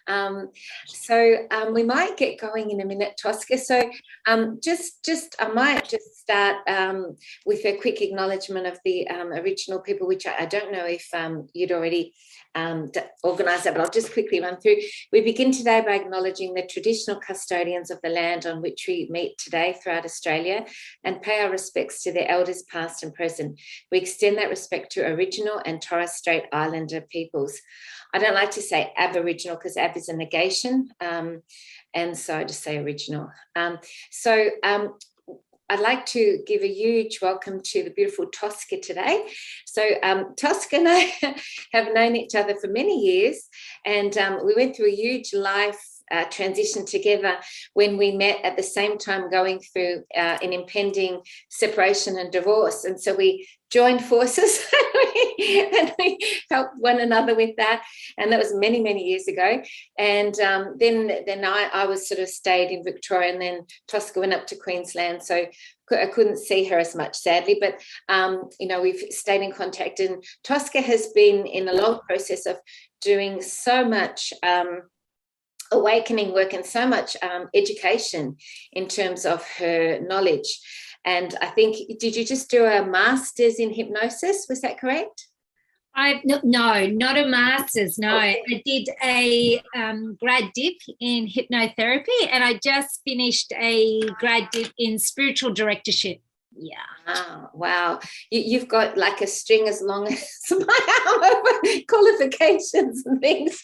We might get going in a minute, Tosca. So I might just start with a quick acknowledgement of the original people, which I don't know if you'd already organised that, but I'll just quickly run through. We begin today by acknowledging the traditional custodians of the land on which we meet today throughout Australia and pay our respects to their elders past and present. We extend that respect to Aboriginal and Torres Strait Islander peoples. I don't like to say Aboriginal because Ab is a negation, and so I just say original. I'd like to give a huge welcome to the beautiful Tosca today. So Tosca and I have known each other for many years, and we went through a huge life transition together when we met at the same time going through an impending separation and divorce. And so we joined forces and we helped one another with that. And that was many, many years ago. And then I was sort of stayed in Victoria, and then Tosca went up to Queensland. So I couldn't see her as much, sadly, but, we've stayed in contact. And Tosca has been in a long process of doing so much awakening work and so much education in terms of her knowledge. And I think, did you just do a master's in hypnosis? Was that correct? No, not a master's. No, okay. I did a grad dip in hypnotherapy, and I just finished a grad dip in spiritual directorship. Yeah. Wow. You've got like a string as long as my arm of qualifications and things.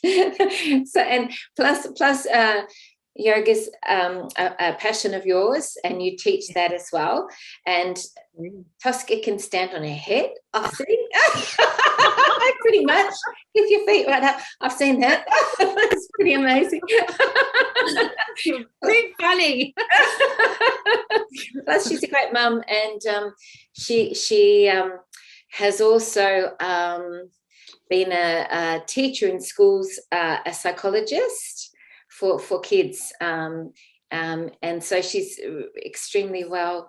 So, and plus yoga's a passion of yours, and you teach that as well. And Tosca can stand on her head, I think. Pretty much with your feet right up. I've seen that. It's pretty amazing. Pretty funny. Plus, she's a great mum, and she has also been a teacher in schools, a psychologist for kids. And so she's extremely well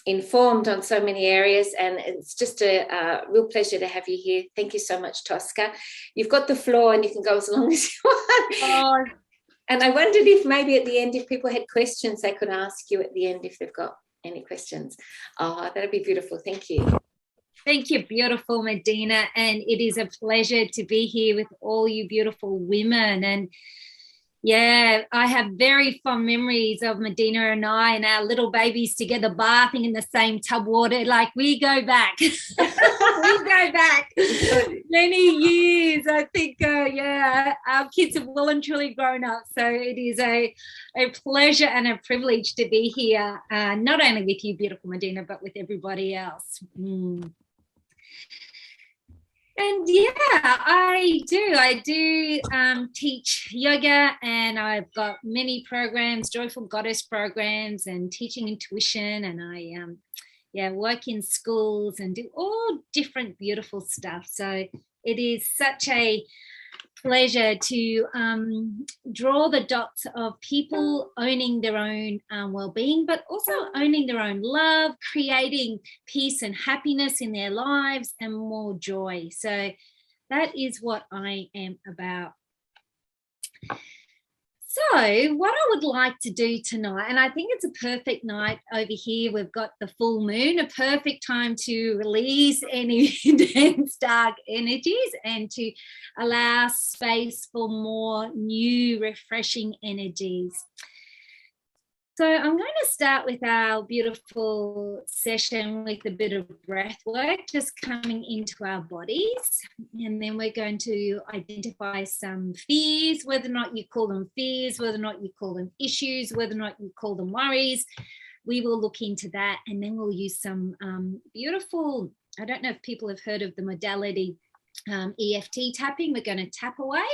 informed on so many areas, and it's just a real pleasure to have you here. Thank you so much, Tosca. You've got the floor and you can go as long as you want. Oh. And I wondered if maybe at the end, if people had questions, they could ask you at the end if they've got any questions. Oh, that'd be beautiful. Thank you. Thank you, beautiful Medyhne. And it is a pleasure to be here with all you beautiful women. And yeah, I have very fond memories of Medyhne and I and our little babies together bathing in the same tub water. Like, we go back. We go back many years. I think, our kids have well and truly grown up. So it is a pleasure and a privilege to be here, not only with you, beautiful Medyhne, but with everybody else. And yeah, I do teach yoga, and I've got many programs, Joyful Goddess programs, and teaching intuition, and I work in schools and do all different beautiful stuff. So it is such a pleasure to draw the dots of people owning their own well-being, but also owning their own love, creating peace and happiness in their lives, and more joy. So that is what I am about. So what I would like to do tonight, and I think it's a perfect night over here, we've got the full moon, a perfect time to release any dense dark energies and to allow space for more new refreshing energies. So I'm going to start with our beautiful session with a bit of breath work, just coming into our bodies. And then we're going to identify some fears, whether or not you call them fears, whether or not you call them issues, whether or not you call them worries. We will look into that, and then we'll use some beautiful, I don't know if people have heard of the modality EFT tapping. We're going to tap away.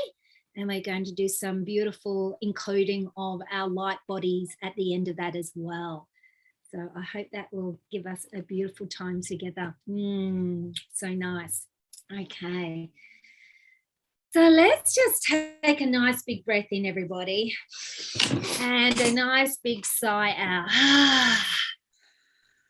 And we're going to do some beautiful encoding of our light bodies at the end of that as well. So I hope that will give us a beautiful time together. So nice. Okay. So let's just take a nice big breath in, everybody. And a nice big sigh out.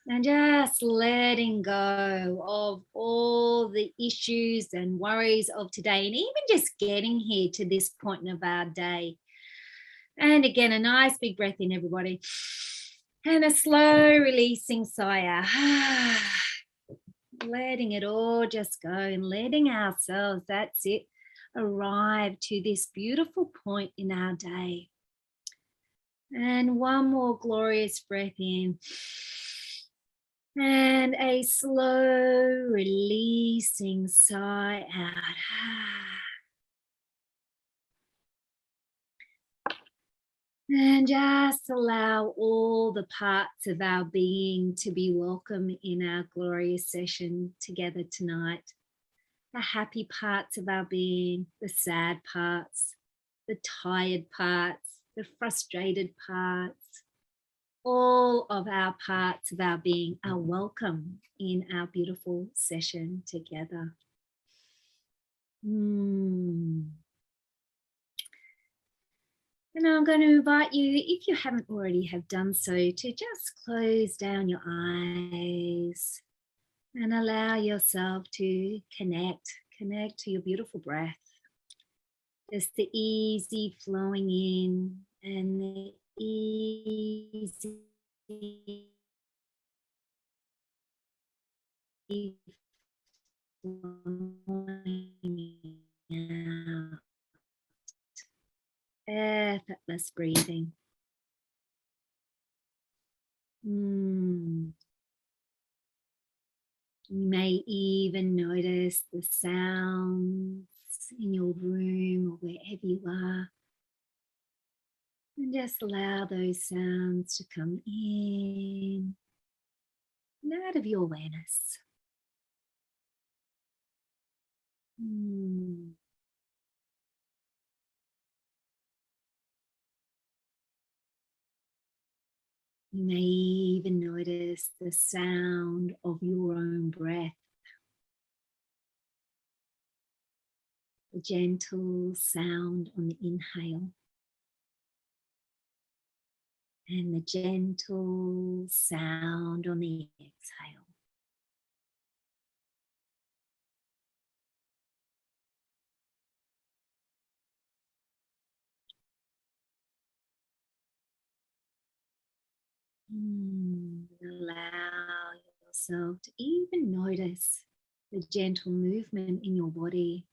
And just letting go of all the issues and worries of today, and even just getting here to this point of our day. And again, a nice big breath in, everybody. And a slow releasing sigh out. Letting it all just go and letting ourselves, that's it, arrive to this beautiful point in our day. And one more glorious breath in. And a slow releasing sigh out. And just allow all the parts of our being to be welcome in our glorious session together tonight. The happy parts of our being, the sad parts, the tired parts, the frustrated parts. All of our parts of our being are welcome in our beautiful session together. And I'm going to invite you, if you haven't already have done so, to just close down your eyes and allow yourself to connect to your beautiful breath. Just the easy flowing in and the easy flowing out. Effortless breathing. You may even notice the sounds in your room or wherever you are. And just allow those sounds to come in and out of your awareness. You may even notice the sound of your own breath. The gentle sound on the inhale and the gentle sound on the exhale. Allow yourself to even notice the gentle movement in your body.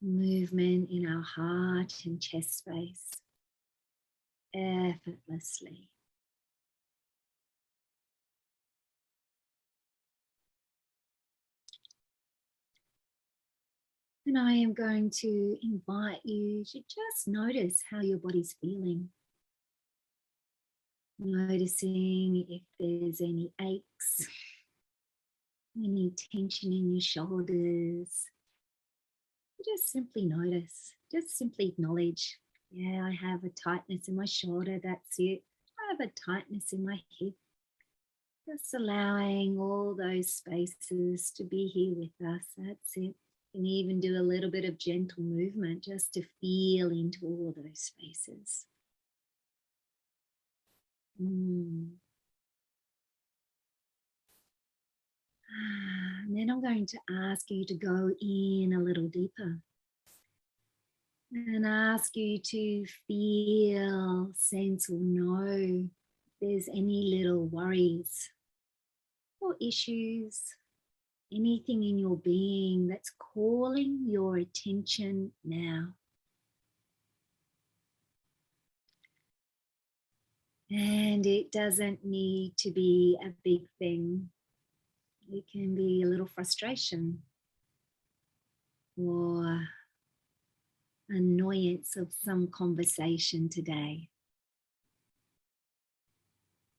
Movement in our heart and chest space, effortlessly. And I am going to invite you to just notice how your body's feeling. Noticing if there's any aches, any tension in your shoulders. Just simply notice, just simply acknowledge, yeah, I have a tightness in my shoulder, that's it. I have a tightness in my hip. Just allowing all those spaces to be here with us, that's it. You can even do a little bit of gentle movement just to feel into all those spaces. And then I'm going to ask you to go in a little deeper and ask you to feel, sense or know if there's any little worries or issues, anything in your being that's calling your attention now. And it doesn't need to be a big thing. It can be a little frustration or annoyance of some conversation today.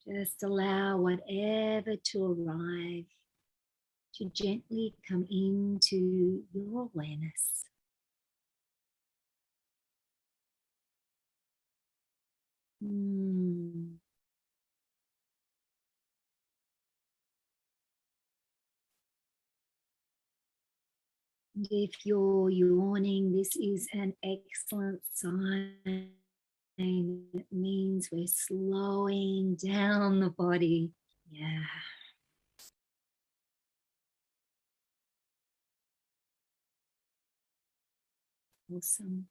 Just allow whatever to arrive to gently come into your awareness. If you're yawning, this is an excellent sign And it means we're slowing down the body. Yeah. Awesome.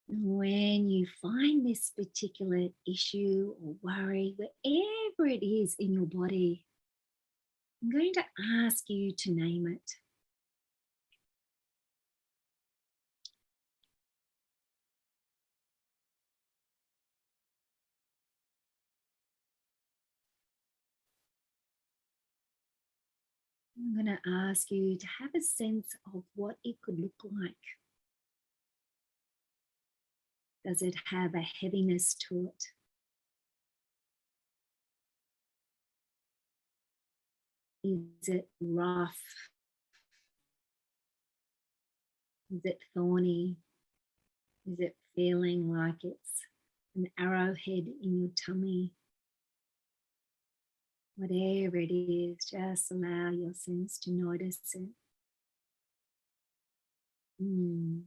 When you find this particular issue or worry, wherever it is in your body, I'm going to ask you to name it. I'm going to ask you to have a sense of what it could look like. Does it have a heaviness to it? Is it rough? Is it thorny? Is it feeling like it's an arrowhead in your tummy? Whatever it is, just allow your sense to notice it. Beautiful.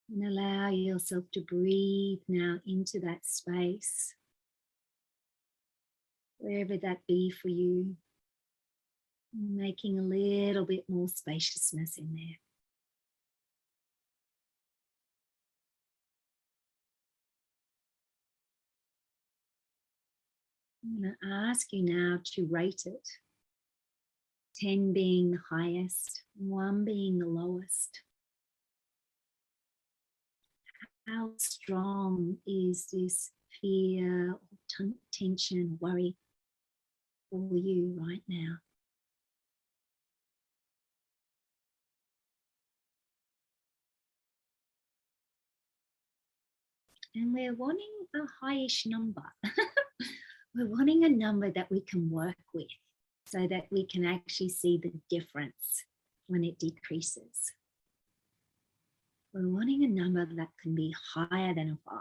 And allow yourself to breathe now into that space, wherever that be for you, making a little bit more spaciousness in there. I'm going to ask you now to rate it. 10 being the highest, 1 being the lowest. How strong is this fear or tension, worry for you right now? And we're wanting a highish number. We're wanting a number that we can work with so that we can actually see the difference when it decreases. We're wanting a number that can be higher than a 5.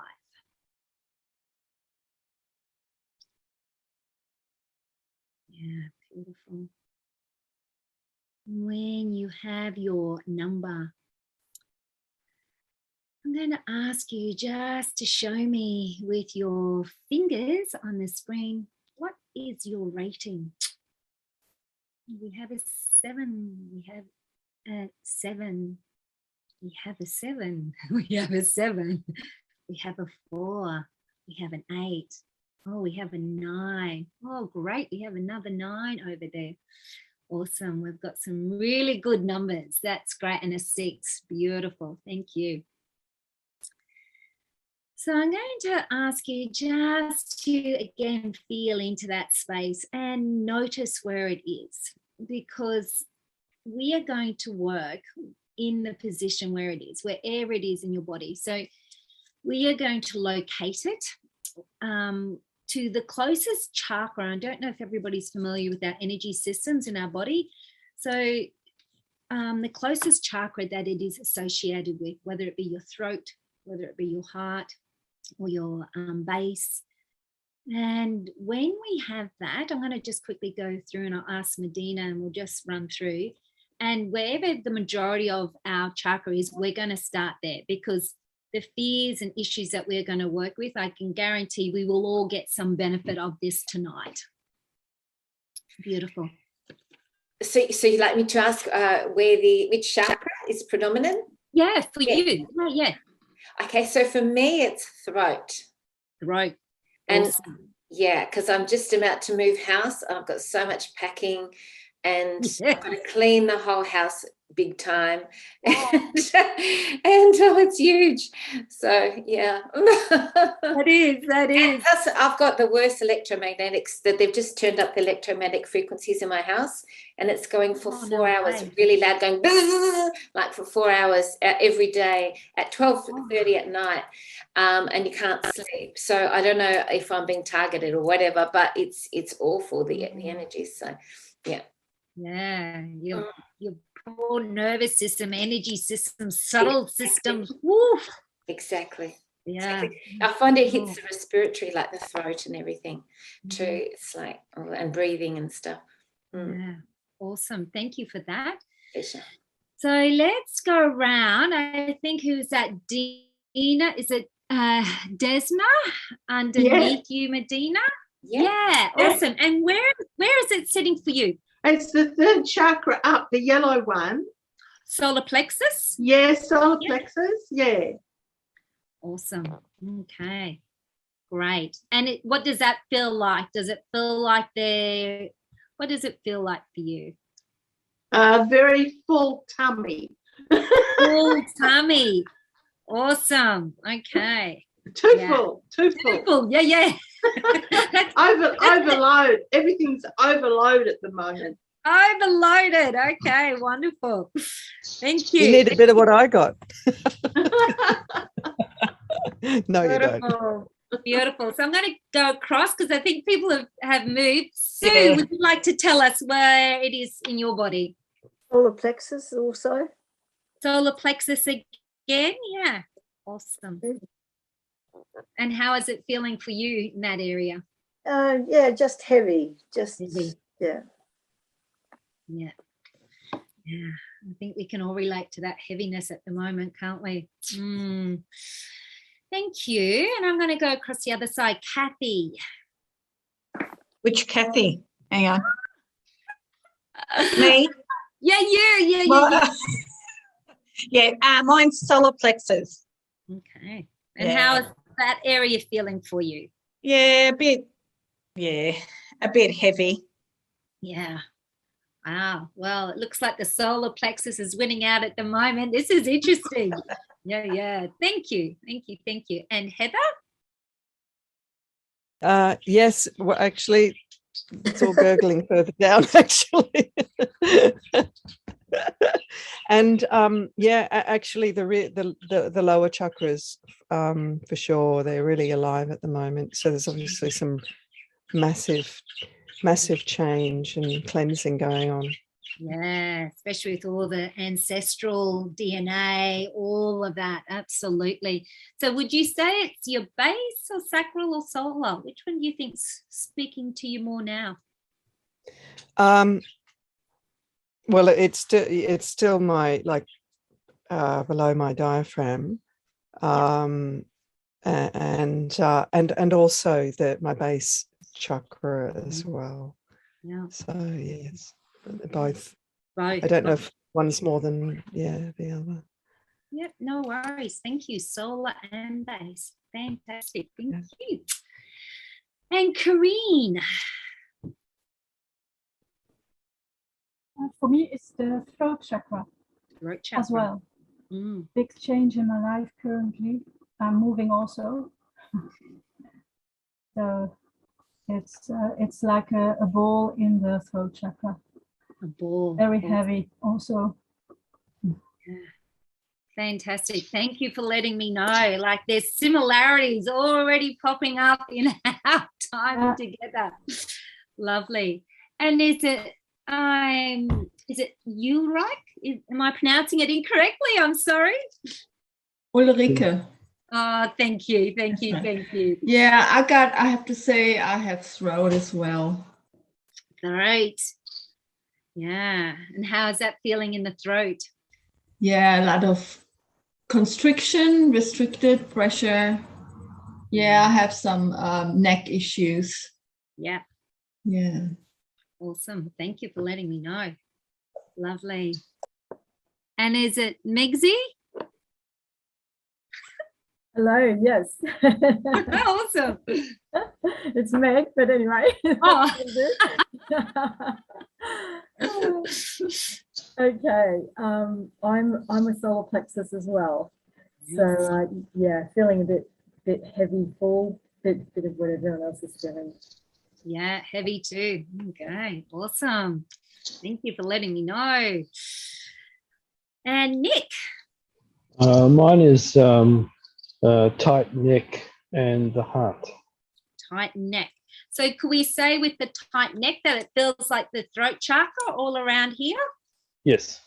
Yeah, beautiful. When you have your number, I'm going to ask you just to show me with your fingers on the screen, what is your rating? We have a 7, we have a 7, we have a 7, we have a 7, we have a 4, we have an 8, oh, we have a 9. Oh, great, we have another 9 over there. Awesome, we've got some really good numbers. That's great, and a 6, beautiful, thank you. So I'm going to ask you just to, again, feel into that space and notice where it is, because we are going to work in the position where it is, wherever it is in your body. So we are going to locate it to the closest chakra. I don't know if everybody's familiar with our energy systems in our body. So the closest chakra that it is associated with, whether it be your throat, whether it be your heart, or your base. And when we have that, I'm going to just quickly go through and I'll ask Medyhne and we'll just run through. And wherever the majority of our chakra is, we're going to start there, because the fears and issues that we're going to work with, I can guarantee we will all get some benefit of this tonight. Beautiful. So you'd like me to ask which chakra is predominant? Yeah, for you. Yeah. Okay, so for me, it's throat. Throat. And awesome. Yeah, because I'm just about to move house. I've got so much packing and I've got to clean the whole house big time. Oh. and it's huge. So, yeah. That is. Plus, I've got the worst electromagnetics, that they've just turned up the electromagnetic frequencies in my house, and it's going for 4 hours, really loud, going like for 4 hours every day at 12:30 at night, and you can't sleep. So I don't know if I'm being targeted or whatever, but it's awful, the energy. So, yeah. Yeah, you're whole nervous system, energy system, subtle systems. Woo. Exactly. Yeah. Exactly. I find it hits the respiratory, like the throat and everything too. It's like, and breathing and stuff. Yeah. Awesome. Thank you for that. Pleasure. So let's go around. I think who's that? Dina? Is it Desma underneath you, Medyhne? Yeah. Awesome. And where is it sitting for you? It's the third chakra up, the yellow one. Solar plexus? Yes, solar plexus. Yeah. Awesome. Okay. Great. And what does that feel like? Does it feel like what does it feel like for you? Very full tummy. Full tummy. Awesome. Okay. Too full. Yeah. Overload. Everything's overload at the moment. Overloaded. Okay, wonderful. Thank you. You need a bit of what I got. No, you don't. Beautiful. So I'm going to go across because I think people have moved. Sue, would you like to tell us where it is in your body? Solar plexus also. Solar plexus again? Yeah. Awesome. And how is it feeling for you in that area? Yeah, just heavy. Just heavy. Yeah. I think we can all relate to that heaviness at the moment, can't we? Thank you. And I'm going to go across the other side. Kathy. Which Kathy? Hang on. Me? Yeah, you. Well, yeah, mine's solar plexus. Okay. And how is that area feeling for you? Yeah, a bit heavy. Yeah. Wow. Well, it looks like the solar plexus is winning out at the moment. This is interesting. Yeah. Thank you. And Heather? Yes, well, actually, it's all gurgling further down, actually. And actually, the lower chakras, for sure, they're really alive at the moment. So there's obviously some massive change and cleansing going on. Yeah, especially with all the ancestral DNA, all of that. Absolutely. So would you say it's your base or sacral or solar? Which one do you think's speaking to you more now? Well, it's still my below my diaphragm, and also my base chakra as well. Yeah. So yes, both. Right. I don't know if one's more than the other. Yep, no worries. Thank you. Solar and base. Fantastic. Thank you. And Kareen. For me, it's the throat chakra, as well. Big change in my life currently. I'm moving also. So it's like a ball in the throat chakra. A ball. Very heavy also. Yeah. Fantastic. Thank you for letting me know. Like there's similarities already popping up in our time together. Lovely. And is it Ulrich? Am I pronouncing it incorrectly? I'm sorry. Ulrike. Oh, thank you. Yeah, I have to say I have throat as well. Throat. Yeah. And how is that feeling in the throat? Yeah, a lot of constriction, restricted pressure. Yeah, I have some neck issues. Yeah. Yeah. Awesome. Thank you for letting me know. Lovely. And is it Megzi? Hello, yes. Awesome. It's Meg, but anyway. Oh. Okay. I'm a solar plexus as well. So feeling a bit heavy, full, bit of what everyone else is feeling. Yeah, heavy too. Okay, awesome. Thank you for letting me know. And Nick. Mine is tight neck and the heart. Tight neck. So could we say with the tight neck that it feels like the throat chakra all around here? Yes.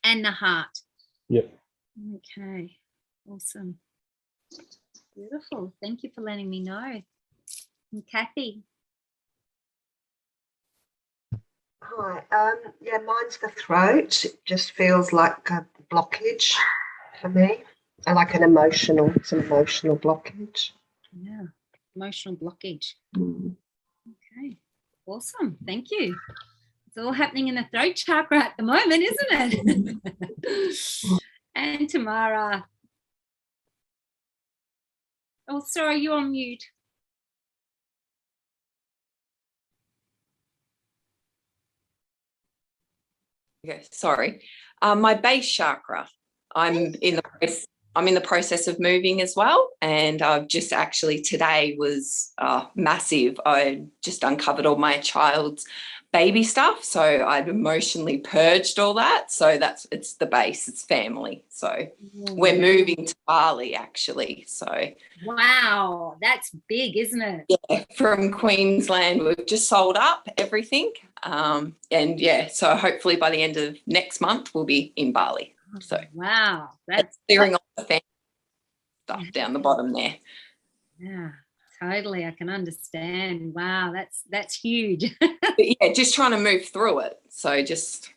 and the heart. Yep. Okay, awesome. Beautiful. Thank you for letting me know. And Kathy? Hi. Yeah, mine's the throat. It just feels like a blockage for me. Some emotional blockage. Yeah, emotional blockage. Mm. Okay, awesome. Thank you. It's all happening in the throat chakra at the moment, isn't it? And Tamara. Oh, sorry, you're on mute. Okay, sorry. My base chakra. I'm in the process of moving as well, and I've just actually today was massive. I just uncovered all my child's baby stuff, so I've emotionally purged all that. So it's the base, it's family. So we're moving to Bali actually. So wow, that's big, isn't it? Yeah, from Queensland, we've just sold up everything, and yeah, so hopefully by the end of next month we'll be in Bali. So wow, that's clearing all the family stuff down the bottom there. Yeah, totally. I can understand. Wow, that's huge. But yeah, just trying to move through it. So just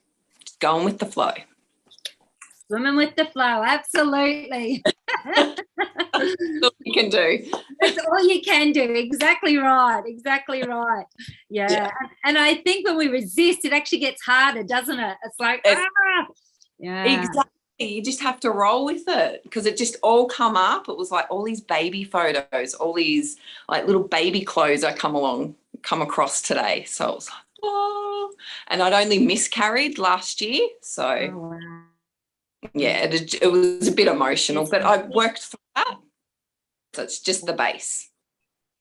going with the flow. Swimming with the flow, absolutely. That's all you can do. That's all you can do. Exactly right. Exactly right. Yeah. And I think when we resist, it actually gets harder, doesn't it? It's like, yeah. Exactly. You just have to roll with it because it just all come up. It was like all these baby photos, all these like little baby clothes I come across today. So it was like, oh, and I'd only miscarried last year. So yeah, it was a bit emotional, but I worked through that. So it's just the base.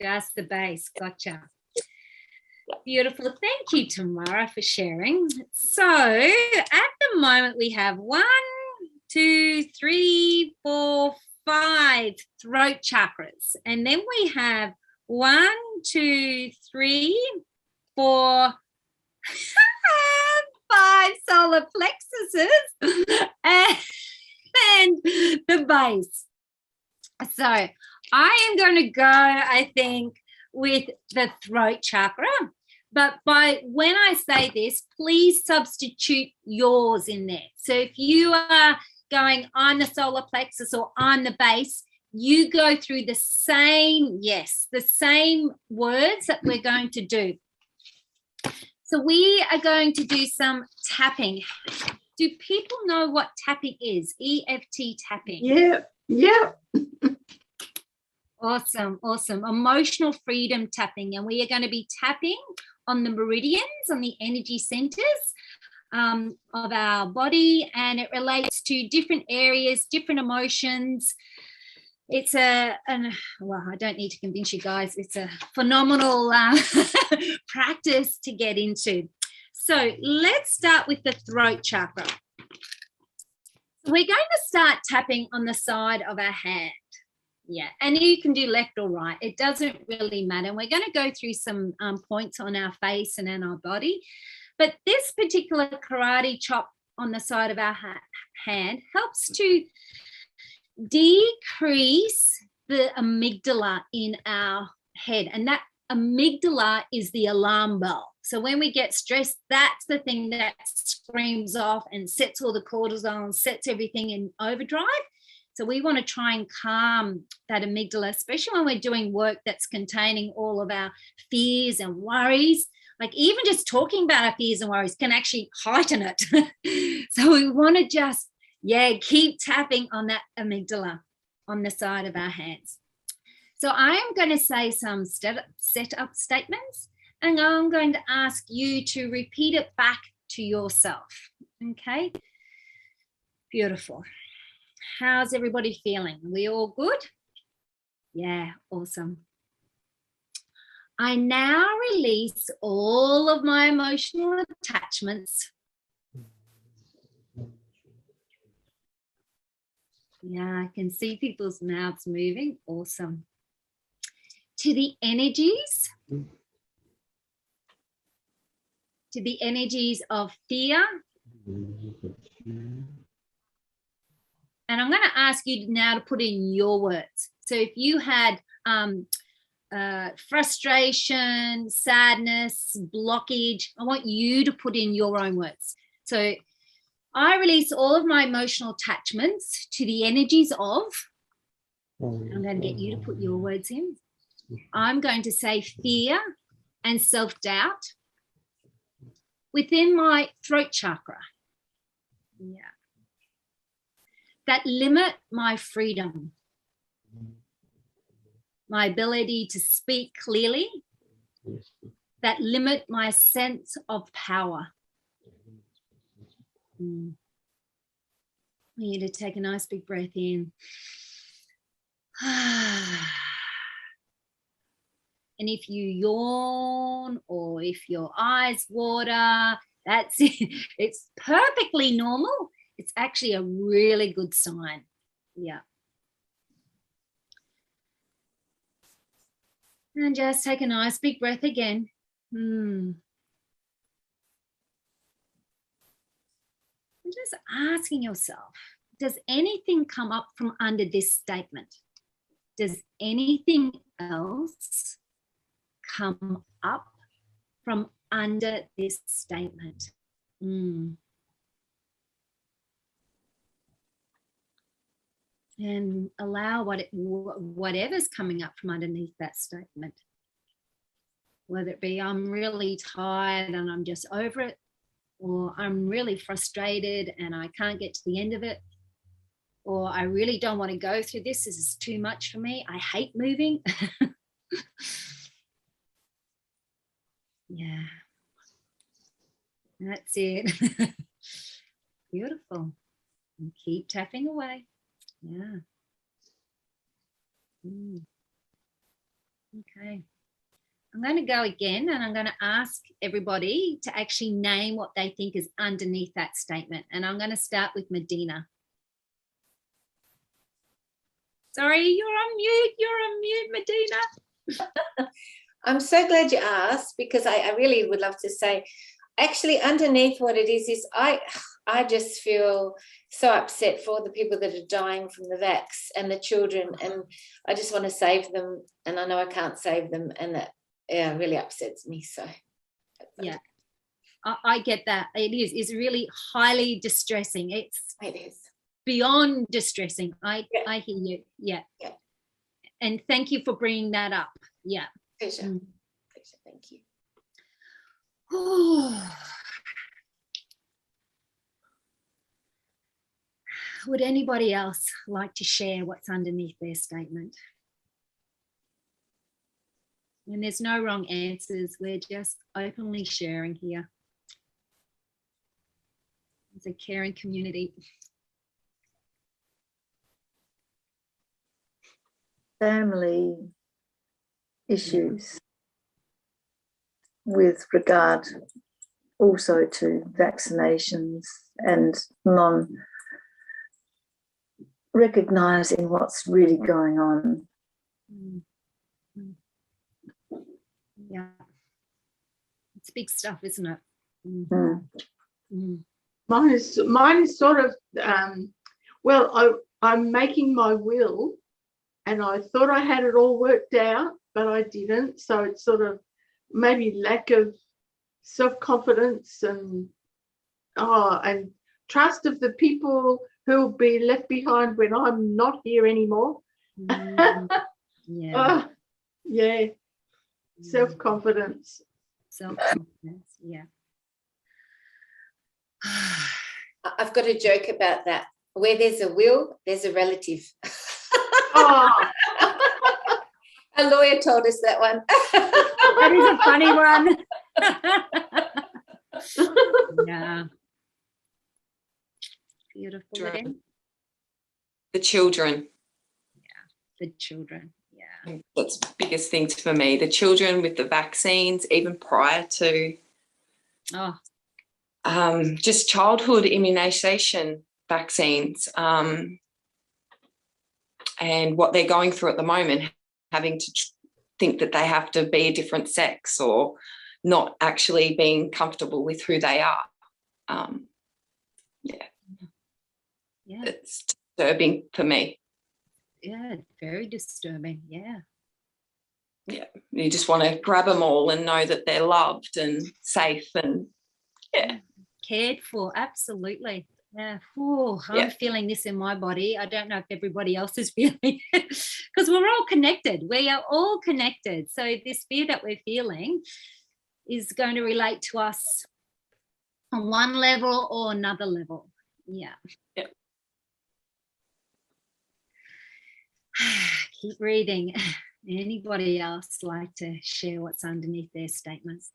Just the base. Gotcha. Beautiful. Thank you, Tamara, for sharing. So at the moment we have 1, 2, 3, 4, 5 throat chakras. And then we have 1, 2, 3, 4, 5 solar plexuses and the base. So I am going to go, I think, with the throat chakra. But when I say this, please substitute yours in there. So if you are going, I'm the solar plexus or I'm the base, you go through the same words that we're going to do. So we are going to do some tapping. Do people know what tapping is? EFT tapping. Yeah. Awesome. Emotional freedom tapping. And we are going to be tapping on the meridians, on the energy centers of our body. And it relates to different areas, different emotions. It's well, I don't need to convince you guys. It's a phenomenal practice to get into. So let's start with the throat chakra. We're going to start tapping on the side of our hand. Yeah, and you can do left or right. It doesn't really matter. We're going to go through some points on our face and in our body. But this particular karate chop on the side of our hand helps to decrease the amygdala in our head. And that amygdala is the alarm bell. So when we get stressed, that's the thing that screams off and sets all the cortisol and sets everything in overdrive. So we want to try and calm that amygdala, especially when we're doing work that's containing all of our fears and worries. Like even just talking about our fears and worries can actually heighten it. So we want to just, keep tapping on that amygdala on the side of our hands. So I am going to say some setup statements, and I'm going to ask you to repeat it back to yourself. Okay? Beautiful. How's everybody feeling? Are we all good? Yeah, awesome. I now release all of my emotional attachments. Yeah, I can see people's mouths moving. Awesome. To the energies. To the energies of fear, And I'm going to ask you now to put in your words. So if you had frustration, sadness, blockage, I want you to put in your own words. So I release all of my emotional attachments to the energies of, I'm going to get you to put your words in. I'm going to say fear and self-doubt within my throat chakra. Yeah. That limit my freedom, my ability to speak clearly, that limit my sense of power. I want you to take a nice big breath in. And if you yawn or if your eyes water, that's it. It's perfectly normal. It's actually a really good sign. Yeah. And just take a nice big breath again. And just asking yourself, does anything come up from under this statement? Does anything else come up from under this statement? And allow whatever's coming up from underneath that statement, whether it be I'm really tired and I'm just over it, or I'm really frustrated and I can't get to the end of it, or I really don't want to go through this. This is too much for me. I hate moving. Yeah. That's it. Beautiful. And keep tapping away. Yeah. Okay. I'm going to go again and I'm going to ask everybody to actually name what they think is underneath that statement. And I'm going to start with Medyhne. Sorry, you're on mute, Medyhne. I'm so glad you asked, because I really would love to say, actually underneath what it is I just feel so upset for the people that are dying from the vax and the children, and I just want to save them, and I know I can't save them, and that really upsets me. So yeah, I get that. It's really highly distressing. It is beyond distressing. I hear you. Yeah. And thank you for bringing that up. Yeah. Pleasure. Pleasure. Thank you. Would anybody else like to share what's underneath their statement? And there's no wrong answers. We're just openly sharing here. It's a caring community. Family issues with regard also to vaccinations and recognizing what's really going on. Yeah, it's big stuff, isn't it? Mine is sort of I'm making my will, and I thought I had it all worked out, but I didn't. So it's sort of maybe lack of self-confidence and trust of the people who will be left behind when I'm not here anymore. Yeah. Yeah. Self-confidence. Self-confidence, yeah. I've got a joke about that. Where there's a will, there's a relative. Oh. A lawyer told us that one. That is a funny one. Yeah. Beautiful. Again. The children. Yeah, the children. Yeah. That's the biggest things for me. The children with the vaccines, even prior to just childhood immunisation vaccines, and what they're going through at the moment, having to think that they have to be a different sex or not actually being comfortable with who they are. Yeah. It's disturbing for me. Yeah, very disturbing. Yeah. Yeah, you just want to grab them all and know that they're loved and safe and cared for. Absolutely. Yeah. Oh, I'm feeling this in my body. I don't know if everybody else is feeling it, because we're all connected. We are all connected. So this fear that we're feeling is going to relate to us on one level or another level. Yeah. Keep reading. Anybody else like to share what's underneath their statements?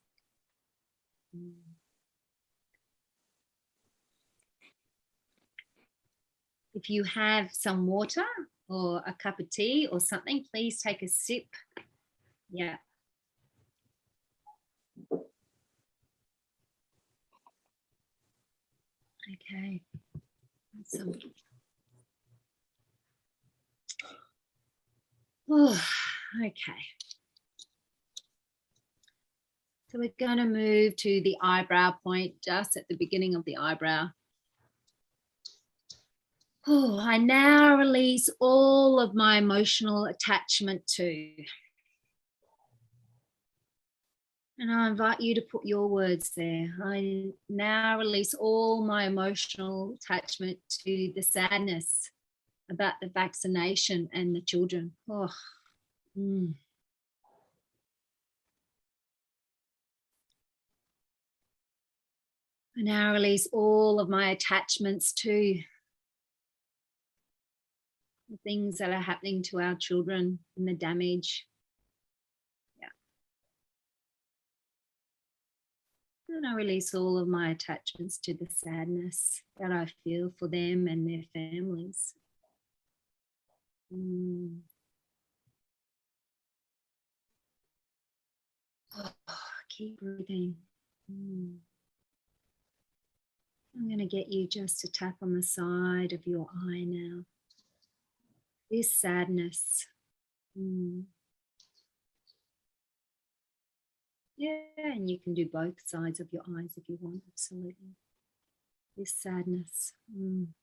If you have some water or a cup of tea or something, please take a sip. Yeah. Okay. Awesome. Oh, okay. So we're going to move to the eyebrow point, just at the beginning of the eyebrow. Oh, I now release all of my emotional attachment to. And I invite you to put your words there. I now release all my emotional attachment to the sadness about the vaccination and the children. Oh. I now release all of my attachments to the things that are happening to our children and the damage. Yeah. And I release all of my attachments to the sadness that I feel for them and their families. Oh, keep breathing. I'm going to get you just to tap on the side of your eye now. This sadness. Yeah, and you can do both sides of your eyes if you want, absolutely. This sadness. And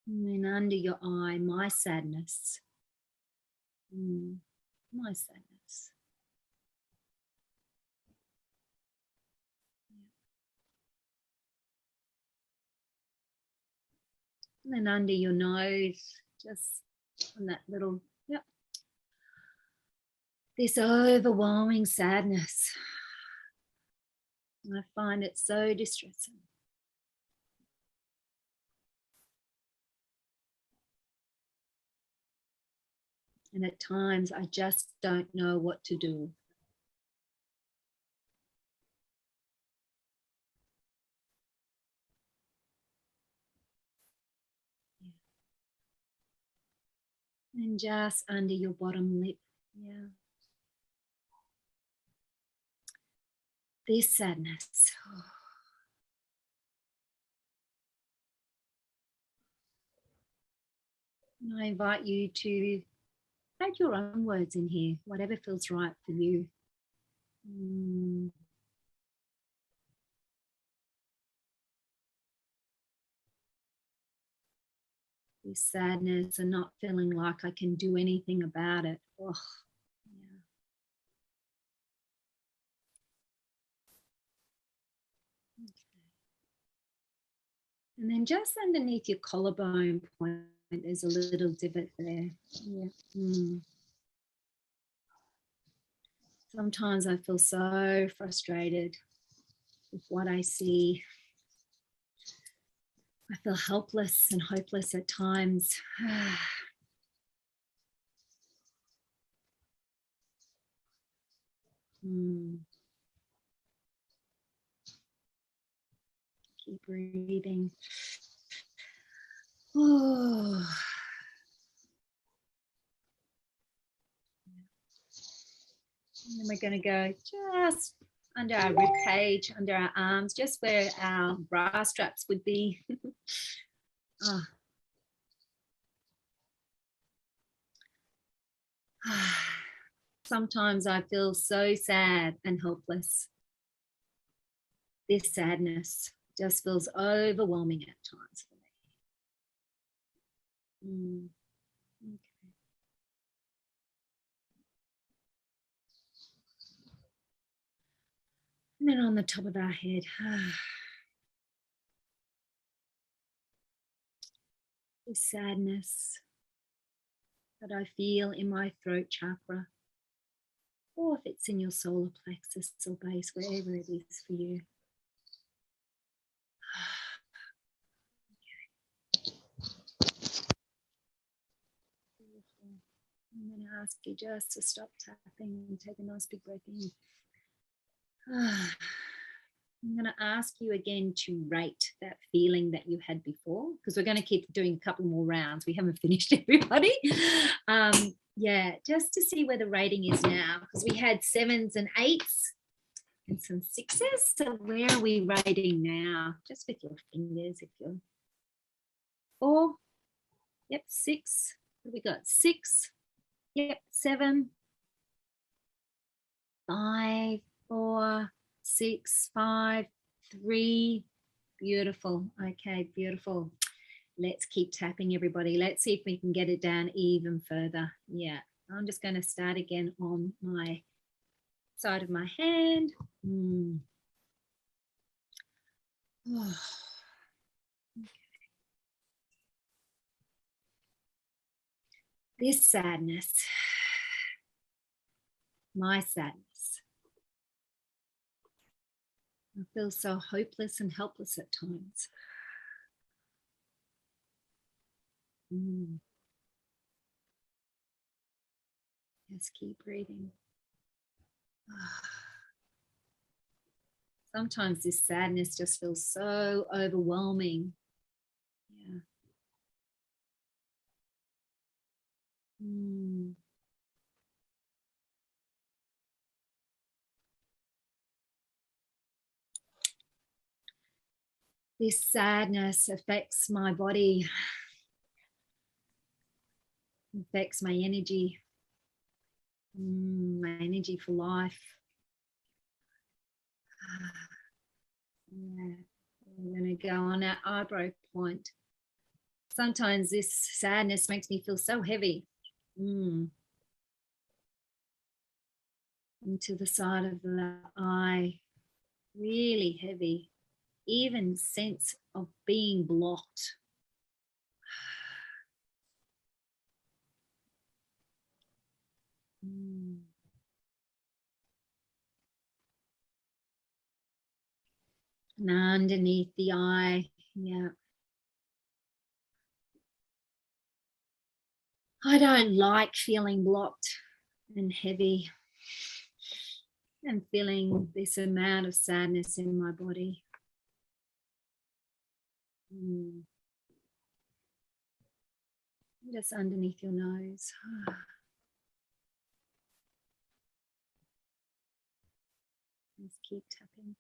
then under your eye, my sadness. My sadness. And then under your nose, just on that little, this overwhelming sadness. I find it so distressing. And at times I just don't know what to do. And just under your bottom lip, this sadness. And I invite you to add your own words in here, whatever feels right for you. This sadness and not feeling like I can do anything about it. Oh, And then just underneath your collarbone point, there's a little divot there. Sometimes I feel so frustrated with what I see. I feel helpless and hopeless at times. Keep breathing. Oh. And then we're going to go just under our rib cage, under our arms, just where our bra straps would be. Oh. Sometimes I feel so sad and helpless. This sadness Just feels overwhelming at times for me. Okay. And then on the top of our head, the sadness that I feel in my throat chakra, or if it's in your solar plexus or base, wherever it is for you. I'm going to ask you just to stop tapping and take a nice big breath in. I'm going to ask you again to rate that feeling that you had before, because we're going to keep doing a couple more rounds. We haven't finished, everybody. Yeah, just to see where the rating is now, because we had 7s and 8s and some 6s. So where are we rating now? Just with your fingers, if you're 4. Yep, 6. What have we got? 6. Yep, 7. 5, 4, 6, 5, 3. Beautiful. Okay, beautiful. Let's keep tapping, everybody. Let's see if we can get it down even further. Yeah, I'm just going to start again on my side of my hand. Oh. This sadness, my sadness, I feel so hopeless and helpless at times. Just keep breathing. Sometimes this sadness just feels so overwhelming. Yeah. This sadness affects my body, affects my energy for life. Yeah. I'm going to go on that eyebrow point. Sometimes this sadness makes me feel so heavy. Into the side of the eye, really heavy, even sense of being blocked. And underneath the eye, yeah. I don't like feeling blocked and heavy and feeling this amount of sadness in my body. Just underneath your nose. Just keep tapping.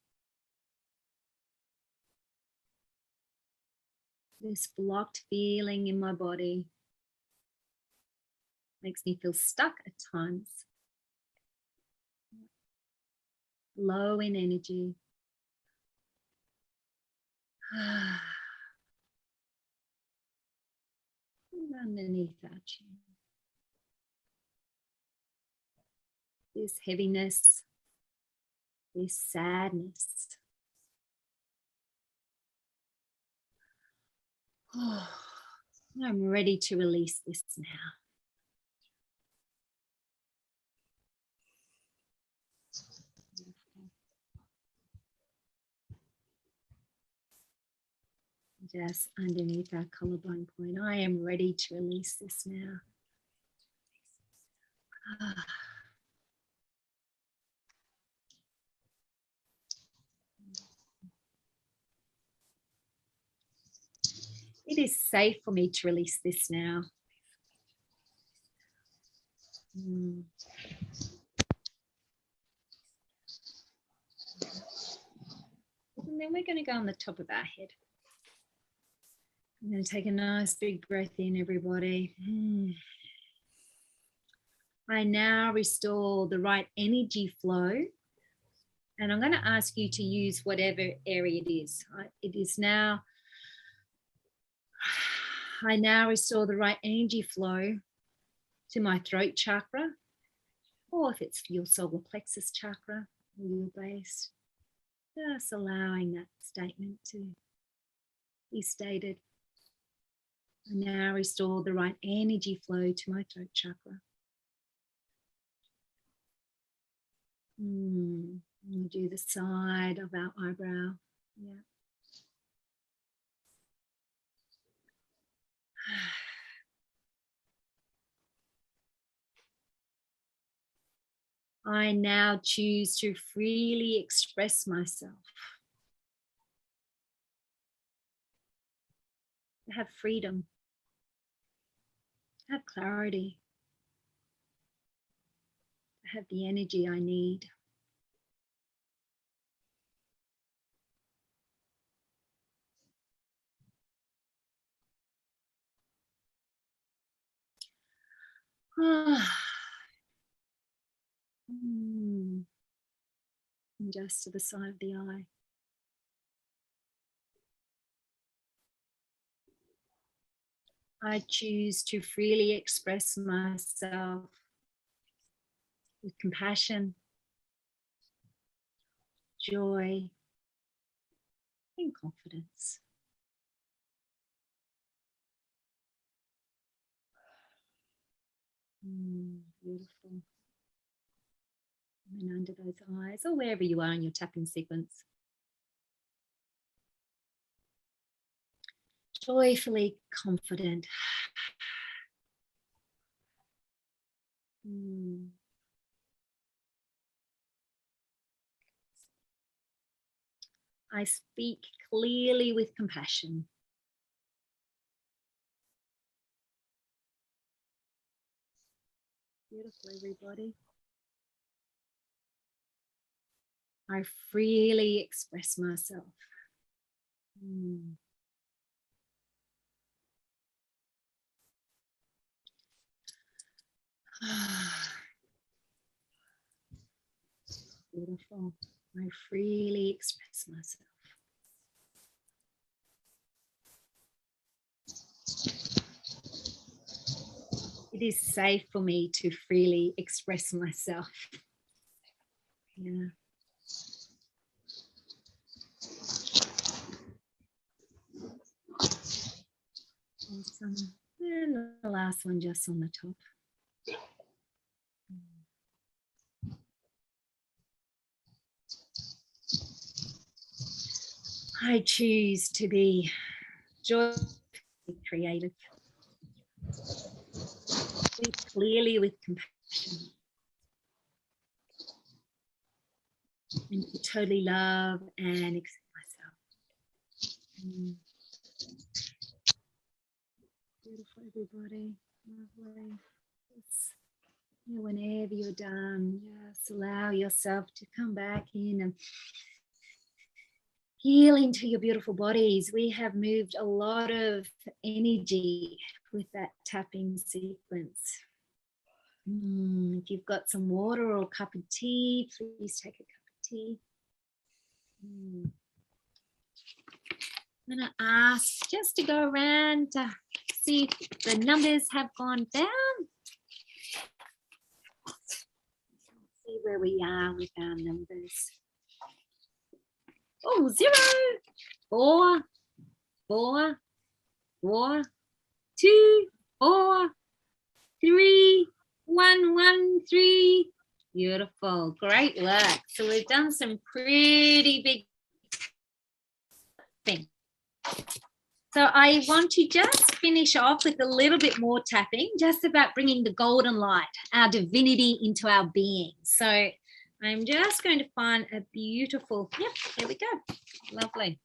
This blocked feeling in my body makes me feel stuck at times. Low in energy. And underneath our chin. This heaviness, this sadness. Oh, I'm ready to release this now. Just underneath our collarbone point. I am ready to release this now. It is safe for me to release this now. And then we're going to go on the top of our head. I'm going to take a nice big breath in, everybody. I now restore the right energy flow And I'm going to ask you to use whatever area it is. It is now, I now restore the right energy flow to my throat chakra, or if it's your solar plexus chakra or your base, just allowing that statement to be stated. I now restore the right energy flow to my throat chakra. We'll do the side of our eyebrow. Yeah. I now choose to freely express myself. To have freedom. To have clarity. To have the energy I need. And just to the side of the eye. I choose to freely express myself with compassion, joy, and confidence. Beautiful. And under those eyes, or wherever you are in your tapping sequence. Joyfully confident. I speak clearly with compassion. Beautiful, everybody. I freely express myself. Beautiful. I freely express myself. It is safe for me to freely express myself. Yeah. Awesome. And the last one just on the top. I choose to be joyfully creative. Speak clearly with compassion. And to totally love and accept myself. Beautiful, everybody. Lovely. Whenever you're done, just allow yourself to come back in and heal into your beautiful bodies. We have moved a lot of energy with that tapping sequence. If you've got some water or a cup of tea, please take a cup of tea. I'm going to ask just to go around to see if the numbers have gone down. See where we are with our numbers. Oh, 0, 4, 4, 4, 2, 4, 3, 1, 1, 3. Beautiful. Great work. So we've done some pretty big things. So I want to just finish off with a little bit more tapping, just about bringing the golden light, our divinity, into our being. So I'm just going to find a beautiful, yep, there we go. Lovely.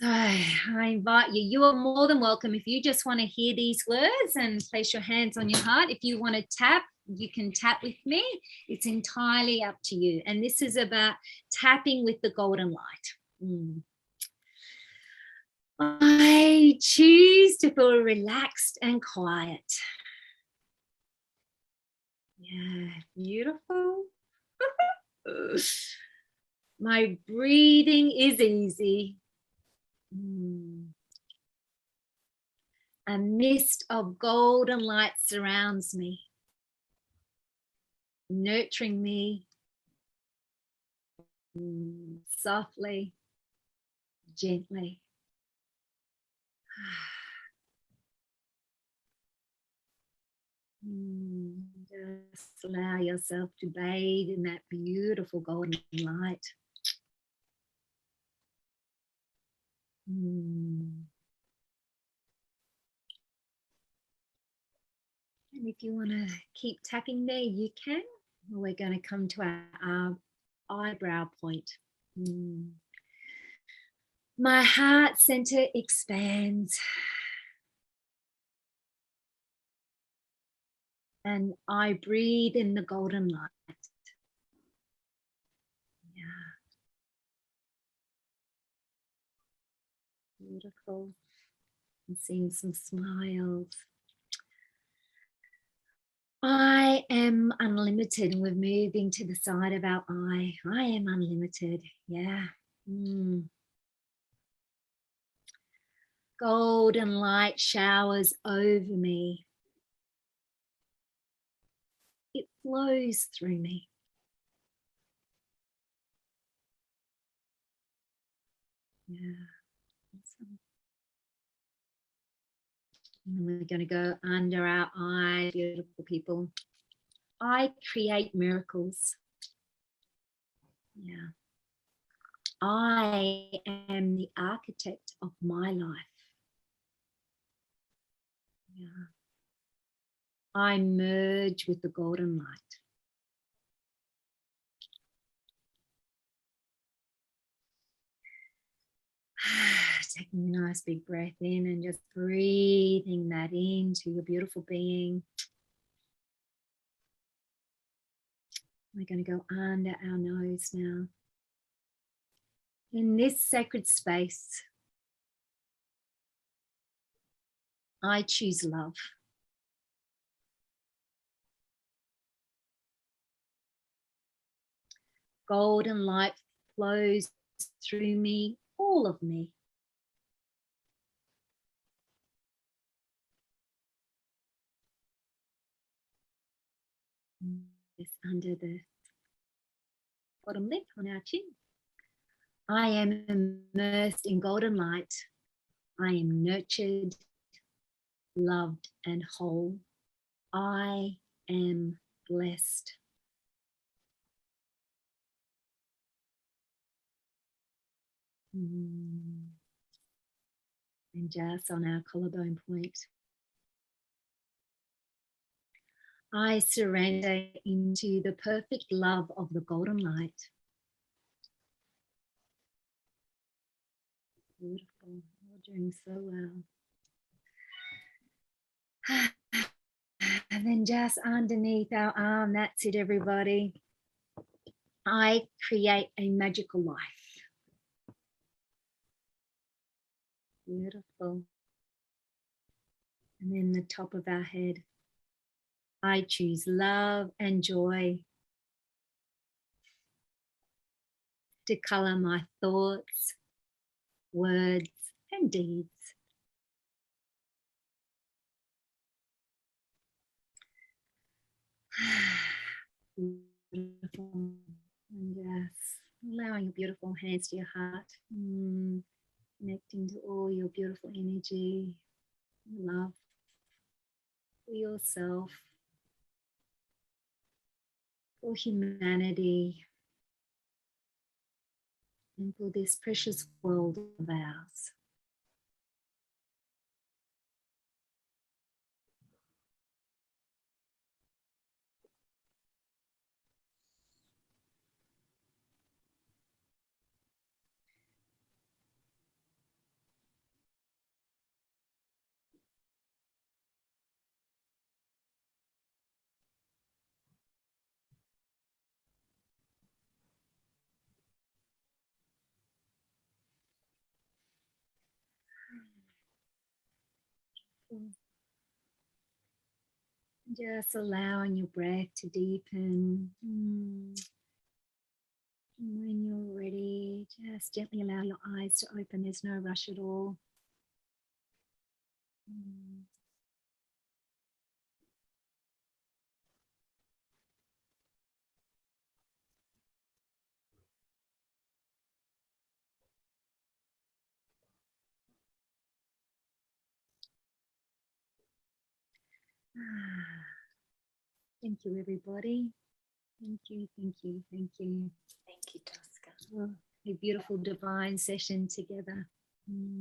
So I invite you, you are more than welcome. If you just want to hear these words and place your hands on your heart, if you want to tap, you can tap with me. It's entirely up to you. And this is about tapping with the golden light. I choose to feel relaxed and quiet. Yeah, beautiful. My breathing is easy. A mist of golden light surrounds me, nurturing me softly, gently. Just allow yourself to bathe in that beautiful golden light. And if you want to keep tapping there, you can. We're going to come to our eyebrow point. My heart center expands. And I breathe in the golden light. Yeah. Beautiful. I'm seeing some smiles. I am unlimited, and we're moving to the side of our eye. I am unlimited. Yeah. Golden light showers over me. It flows through me. Yeah. Awesome. And we're going to go under our eye, beautiful people. I create miracles. Yeah. I am the architect of my life. Yeah. I merge with the golden light. Taking a nice big breath in and just breathing that into your beautiful being. We're going to go under our nose now. In this sacred space, I choose love. Golden light flows through me, all of me. Just under the bottom lip on our chin. I am immersed in golden light. I am nurtured, loved, and whole. I am blessed. And just on our collarbone point, I surrender into the perfect love of the golden light. Beautiful. You're doing so well. And then just underneath our arm, that's it, everybody. I create a magical life. Beautiful. And then the top of our head, I choose love and joy to color my thoughts, words, and deeds. Beautiful. And yes, allowing your beautiful hands to your heart, connecting to all your beautiful energy, love for yourself, for humanity, and for this precious world of ours. Just allowing your breath to deepen. When you're ready, just gently allow your eyes to open. There's no rush at all. Thank you, everybody. Thank you, thank you, thank you. Thank you, Tosca. Oh, a beautiful divine session together.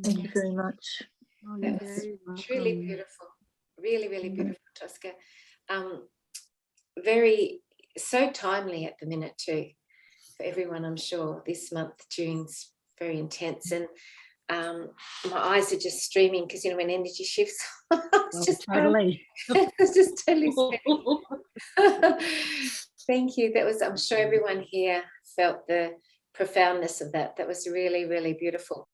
Thank you very much. Oh, That you're was very truly welcome. beautiful. Really, really beautiful, Tosca. Very, so timely at the minute too, for everyone, I'm sure. This month, June's very intense, and my eyes are just streaming because, you know, when energy shifts, it's just totally. it's just totally Thank you. That was, I'm sure everyone here felt the profoundness of that. That was really, really beautiful.